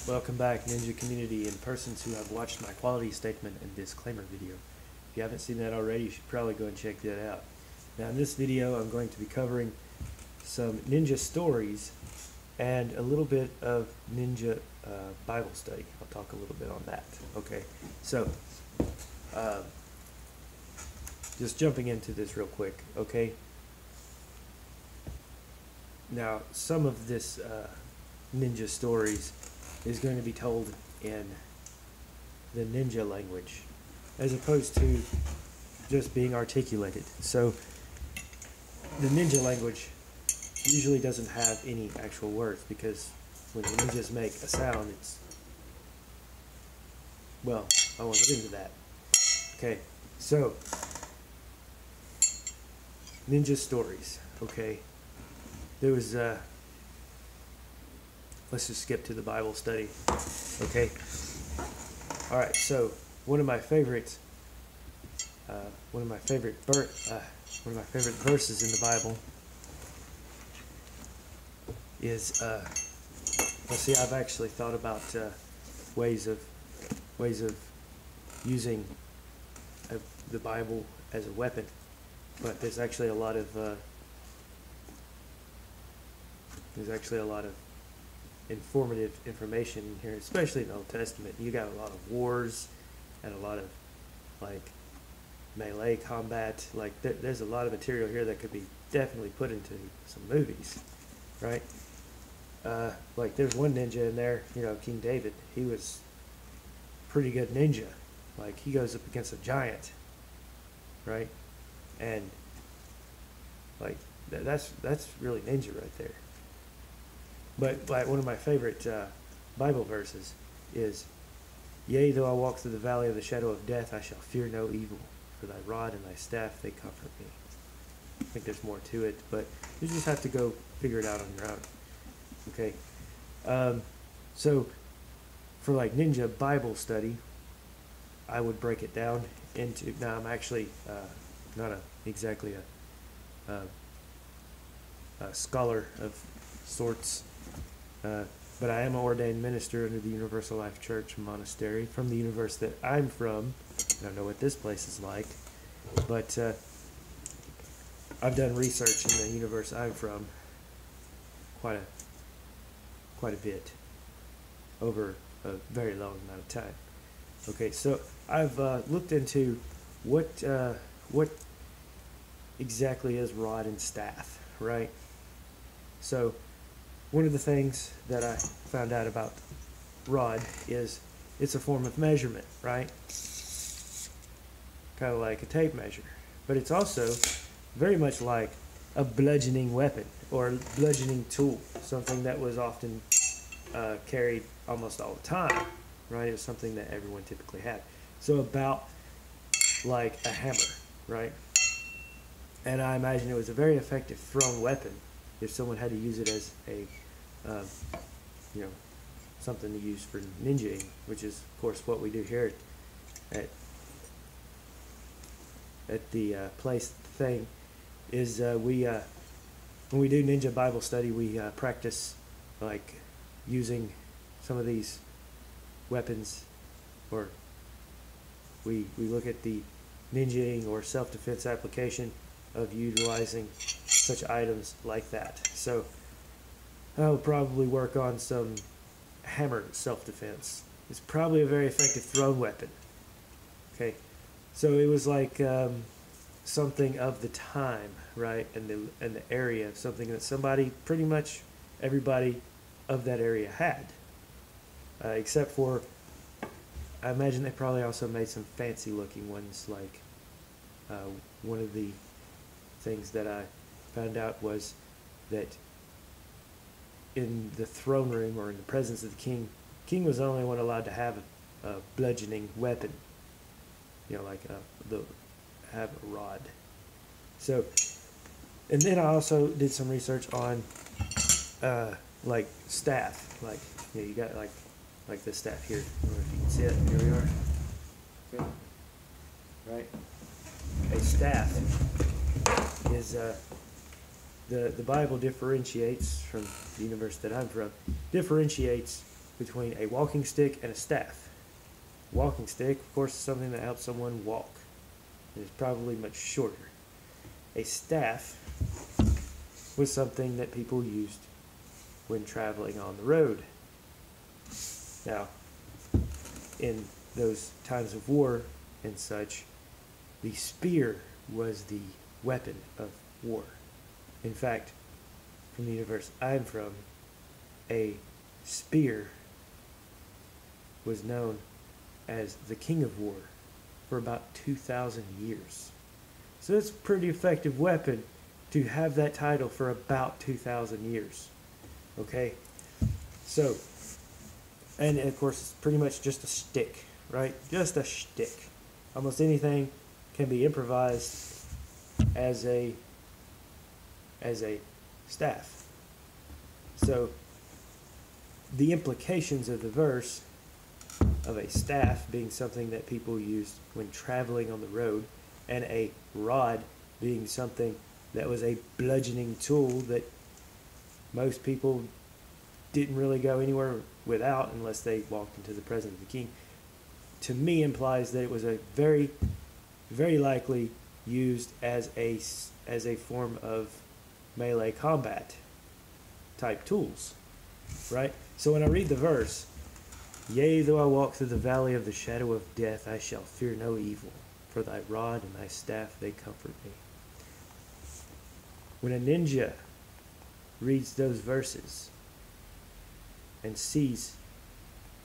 Welcome back, Ninja community and persons who have watched my quality statement and disclaimer video. If you haven't seen that already, you should probably go and check that out. Now in this video I'm going to be covering some ninja stories and a little bit of ninja Bible study. I'll talk a little bit on that. Okay, so just jumping into this real quick, okay? Now some of this ninja stories is going to be told in the ninja language as opposed to just being articulated. So the ninja language usually doesn't have any actual words because when the ninjas make a sound, it's, well, I won't get into that. Okay, so ninja stories, okay? There was let's just skip to the Bible study. Okay. All right. So one of my favorite verses in the Bible is let's see. I've actually thought about ways of using the Bible as a weapon, but there's actually a lot of informative information in here, especially in the Old Testament. You got a lot of wars and a lot of like melee combat. Like there's a lot of material here that could be definitely put into some movies, right? Like there's one ninja in there, you know, King David. He was pretty good ninja. Like he goes up against a giant, right? And like that's really ninja right there. But like one of my favorite Bible verses is, "Yea, though I walk through the valley of the shadow of death, I shall fear no evil, for thy rod and thy staff, they comfort me." I think there's more to it, but you just have to go figure it out on your own. Okay, so for like ninja Bible study, I would break it down into, now I'm actually not exactly a scholar of sorts, but I am an ordained minister under the Universal Life Church Monastery from the universe that I'm from. I don't know what this place is like, but I've done research in the universe I'm from quite a bit over a very long amount of time. Okay, so I've looked into what exactly is rod and staff, right? So one of the things that I found out about rod is it's a form of measurement, right? Kind of like a tape measure. But it's also very much like a bludgeoning weapon or bludgeoning tool, something that was often carried almost all the time, right? It was something that everyone typically had. So about like a hammer, right? And I imagine it was a very effective thrown weapon if someone had to use it as a, you know, something to use for ninjaing, which is, of course, what we do here at the place. The thing is, when we do ninja Bible study, we practice like using some of these weapons, or we look at the ninjaing or self-defense application of utilizing such items like that. So I'll probably work on some hammer self-defense. It's probably a very effective thrown weapon. Okay, so it was like something of the time, right, and the area, something that pretty much everybody of that area had, except for, I imagine they probably also made some fancy looking ones. Like one of the things that I found out was that in the throne room or in the presence of the king was the only one allowed to have a bludgeoning weapon, you know, like have a rod. So, and then I also did some research on like staff, like, you know, you got like this staff here. I don't know if you can see it. Here we are. Okay. Right. A staff is the Bible differentiates, from the universe that I'm from, differentiates between a walking stick and a staff. Walking stick, of course, is something that helps someone walk. It is probably much shorter. A staff was something that people used when traveling on the road. Now, in those times of war and such, the spear was the weapon of war. In fact, from the universe I'm from, a spear was known as the king of war for about 2,000 years. So it's a pretty effective weapon to have that title for about 2,000 years. Okay? So, and of course it's pretty much just a stick, right? Just a stick. Almost anything can be improvised as a staff. So the implications of the verse of a staff being something that people used when traveling on the road, and a rod being something that was a bludgeoning tool that most people didn't really go anywhere without unless they walked into the presence of the king, to me implies that it was a very, very likely used as a form of melee combat type tools, right? So when I read the verse, yea, though I walk through the valley of the shadow of death, I shall fear no evil, for thy rod and thy staff, they comfort me. When a ninja reads those verses and sees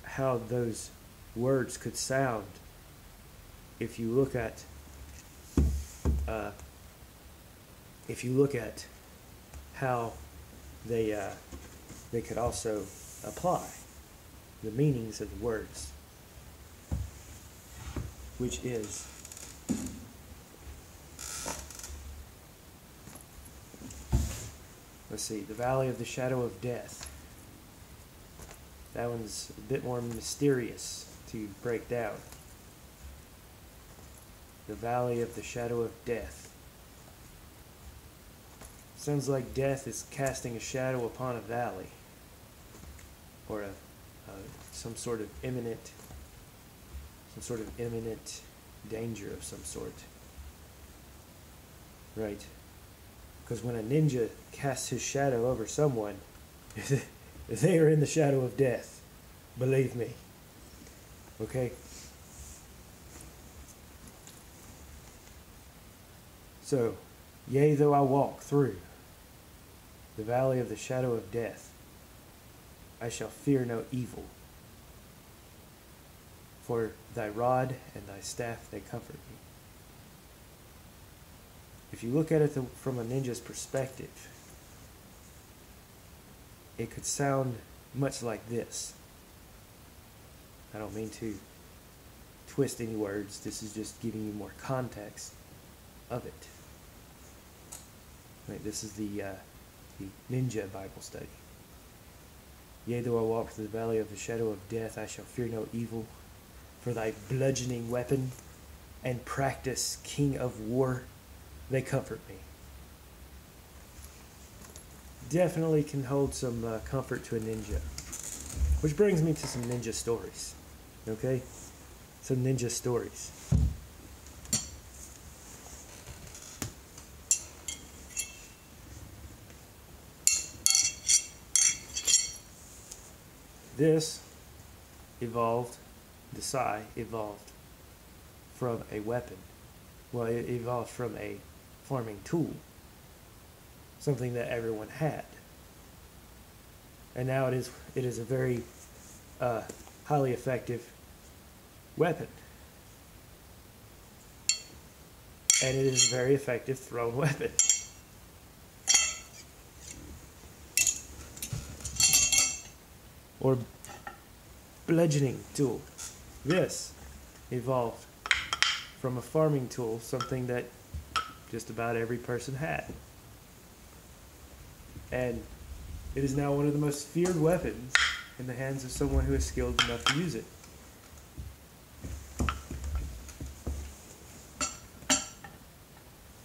how those words could sound, if you look at how they could also apply the meanings of the words, which is the valley of the shadow of death. That one's a bit more mysterious to break down. The valley of the shadow of death. Sounds like death is casting a shadow upon a valley, or some sort of imminent danger of some sort. Right? Because when a ninja casts his shadow over someone, they are in the shadow of death. Believe me. Okay? So, yea, though I walk through the valley of the shadow of death, I shall fear no evil. For thy rod and thy staff, they comfort me. If you look at it from a ninja's perspective, it could sound much like this. I don't mean to twist any words. This is just giving you more context of it. Right, this is the Ninja Bible study. Yea, though I walk through the valley of the shadow of death, I shall fear no evil. For thy bludgeoning weapon and practice, king of war, they comfort me. Definitely can hold some comfort to a ninja. Which brings me to some ninja stories. Okay? Some ninja stories. This evolved, the sai evolved from a weapon. Well, it evolved from a farming tool. Something that everyone had. And now it is a very highly effective weapon. And it is a very effective thrown weapon. Or bludgeoning tool. This evolved from a farming tool, something that just about every person had. And it is now one of the most feared weapons in the hands of someone who is skilled enough to use it.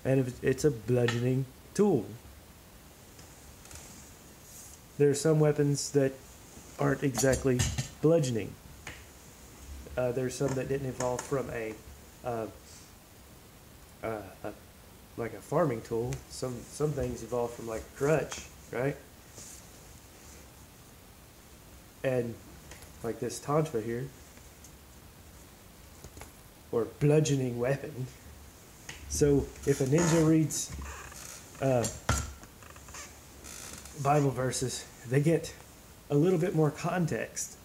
And it's a bludgeoning tool. There are some weapons that aren't exactly bludgeoning. There's some that didn't evolve from uh, a like a farming tool. Some things evolved from like a crutch, right? And like this tonfa here, or bludgeoning weapon. So if a ninja reads Bible verses, they get a little bit more context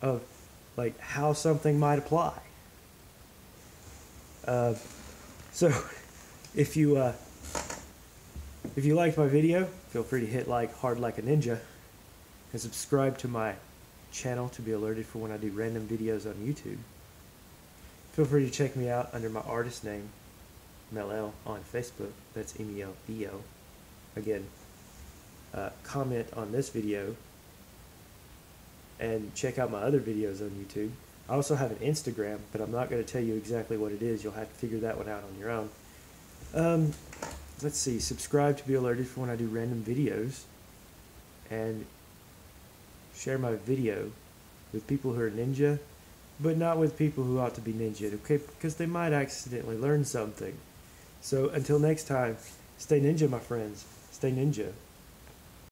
of like how something might apply. So if you liked my video, feel free to hit like hard like a ninja and subscribe to my channel to be alerted for when I do random videos on YouTube. Feel free to check me out under my artist name, Mel-El, on Facebook. That's M-E-L-E-O. Again, comment on this video and check out my other videos on YouTube. I also have an Instagram, but I'm not going to tell you exactly what it is. You'll have to figure that one out on your own. Let's see. Subscribe to be alerted for when I do random videos. And share my video with people who are ninja, but not with people who ought to be ninja, okay? Because they might accidentally learn something. So until next time, stay ninja, my friends. Stay ninja.